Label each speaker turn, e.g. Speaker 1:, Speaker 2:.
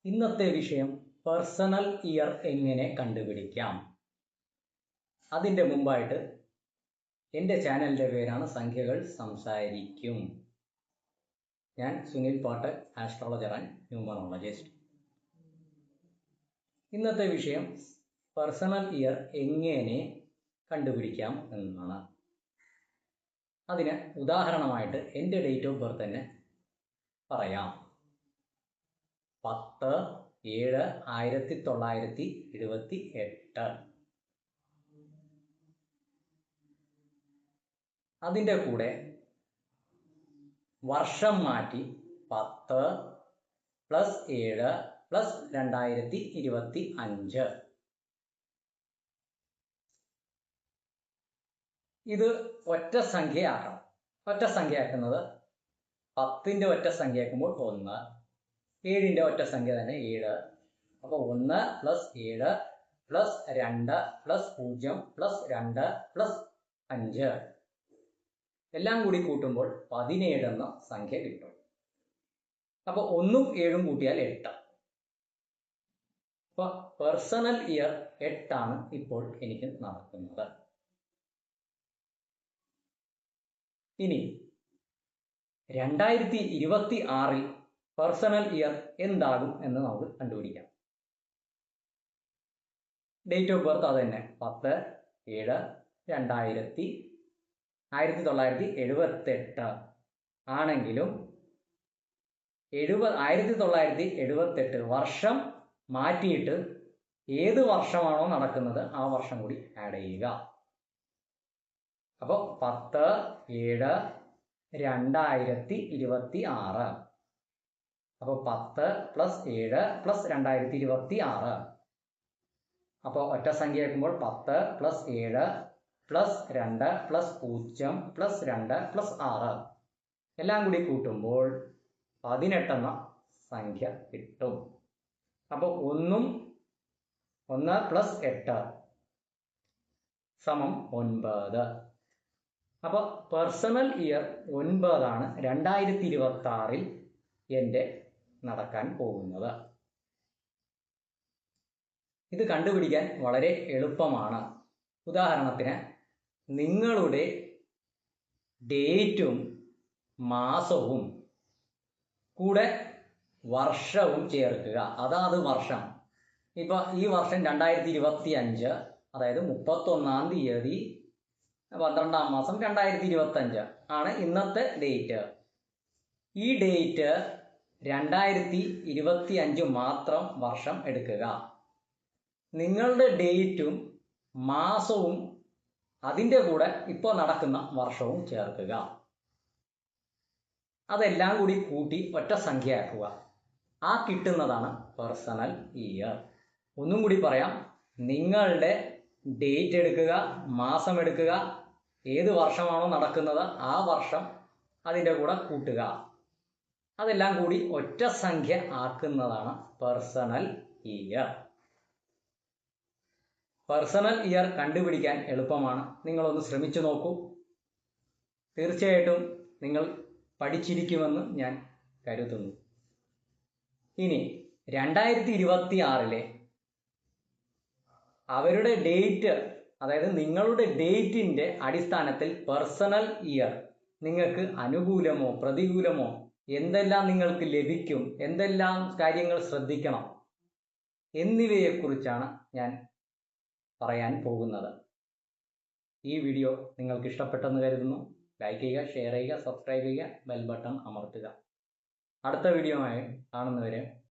Speaker 1: ഇന്നത്തെ വിഷയം personal year എങ്ങനെ കണ്ടുപിടിക്കാം. അതിൻ്റെ മുമ്പായിട്ട് എൻ്റെ ചാനലിൻ്റെ പേരാണ് സംഖ്യകൾ സംസാരിക്കും. ഞാൻ സുനിൽ പാട്ട്, ആസ്ട്രോളജർ ആൻഡ് ന്യൂമറോളജിസ്റ്റ്. ഇന്നത്തെ വിഷയം പേഴ്സണൽ ഇയർ എങ്ങനെ കണ്ടുപിടിക്കാം എന്നാണ്. അതിന് ഉദാഹരണമായിട്ട് എൻ്റെ ഡേറ്റ് ഓഫ് ബർത്ത് തന്നെ പറയാം. 10/7/1978. അതിൻ്റെ കൂടെ വർഷം മാറ്റി 10+7+2025. ഇത് ഒറ്റ സംഖ്യയാക്കണം. ഒറ്റ സംഖ്യയാക്കുന്നത് 10ൻ്റെ ഒറ്റ സംഖ്യയാക്കുമ്പോൾ 1, 7ൻ്റെ ഒറ്റ സംഖ്യ തന്നെ 7. അപ്പോൾ 1 + 7 + 2 + 0 + 2 + 5 എല്ലാം കൂടി കൂട്ടുമ്പോൾ 17 എന്ന സംഖ്യ കിട്ടും. അപ്പോൾ 1ഉം 7ഉം കൂട്ടിയാൽ 8. അപ്പോൾ പേഴ്സണൽ ഇയർ 8 ഇപ്പോൾ എനിക്ക് നടക്കുന്നത്. ഇനി 2026 പേഴ്സണൽ ഇയർ എന്താകും എന്ന് നമുക്ക് കണ്ടുപിടിക്കാം. ഡേറ്റ് ഓഫ് ബർത്ത് അത് തന്നെ 10/7/1978 ആണെങ്കിലും 1978 വർഷം മാറ്റിയിട്ട് ഏത് വർഷമാണോ നടക്കുന്നത് ആ വർഷം കൂടി ആഡ് ചെയ്യുക. അപ്പോൾ 10/7/2026. അപ്പോൾ 10 + 7 + 2026. അപ്പോൾ ഒറ്റ സംഖ്യ ആക്കുമ്പോൾ 10 + 7 + 2 + 0 + 2 + 6 എല്ലാം കൂടി കൂട്ടുമ്പോൾ 18 എന്ന സംഖ്യ കിട്ടും. അപ്പോൾ 1 + 8 = 9. അപ്പോൾ പേഴ്സണൽ ഇയർ 9 2026 എൻ്റെ നടക്കാൻ പോകുന്നത്. ഇത് കണ്ടുപിടിക്കാൻ വളരെ എളുപ്പമാണ്. ഉദാഹരണത്തിന് നിങ്ങളുടെ ഡേറ്റും മാസവും കൂടെ വർഷവും ചേർക്കുക. അതാത് വർഷം. ഇപ്പോൾ ഈ വർഷം 2025, അതായത് 31-ാം തീയതി 12-ാം മാസം 2025 ആണ് ഇന്നത്തെ ഡേറ്റ്. ഈ ഡേറ്റ് 2025 മാത്രം വർഷം എടുക്കുക. നിങ്ങളുടെ ഡേറ്റും മാസവും അതിൻ്റെ കൂടെ ഇപ്പോൾ നടക്കുന്ന വർഷവും ചേർക്കുക. അതെല്ലാം കൂടി കൂട്ടി ഒറ്റ സംഖ്യയാക്കുക. ആ കിട്ടുന്നതാണ് പേഴ്സണൽ ഇയർ. ഒന്നും കൂടി പറയാം. നിങ്ങളുടെ ഡേറ്റ് എടുക്കുക, മാസം എടുക്കുക, ഏത് വർഷമാണോ നടക്കുന്നത് ആ വർഷം അതിൻ്റെ കൂടെ കൂട്ടുക. അതെല്ലാം കൂടി ഒറ്റ സംഖ്യ ആക്കുന്നതാണ് പേഴ്സണൽ ഇയർ. പേഴ്സണൽ ഇയർ കണ്ടുപിടിക്കാൻ എളുപ്പമാണ്. നിങ്ങളൊന്ന് ശ്രമിച്ചു നോക്കൂ. തീർച്ചയായിട്ടും നിങ്ങൾ പഠിച്ചിരിക്കുമെന്ന് ഞാൻ കരുതുന്നു. ഇനി 2026 അവരുടെ ഡേറ്റ്, അതായത് നിങ്ങളുടെ ഡേറ്റിൻ്റെ അടിസ്ഥാനത്തിൽ പേഴ്സണൽ ഇയർ നിങ്ങൾക്ക് അനുകൂലമോ പ്രതികൂലമോ എന്തെല്ലാം നിങ്ങൾക്ക് ലഭിക്കും, എന്തെല്ലാം കാര്യങ്ങൾ ശ്രദ്ധിക്കണം എന്നിവയെക്കുറിച്ചാണ് ഞാൻ പറയാൻ പോകുന്നത്. ഈ വീഡിയോ നിങ്ങൾക്ക് ഇഷ്ടപ്പെട്ടെന്ന് കരുതുന്നു. ലൈക്ക് ചെയ്യുക, ഷെയർ ചെയ്യുക, സബ്സ്ക്രൈബ് ചെയ്യുക, ബെൽ ബട്ടൺ അമർത്തുക. അടുത്ത വീഡിയോയുമായി കാണുന്നവരെ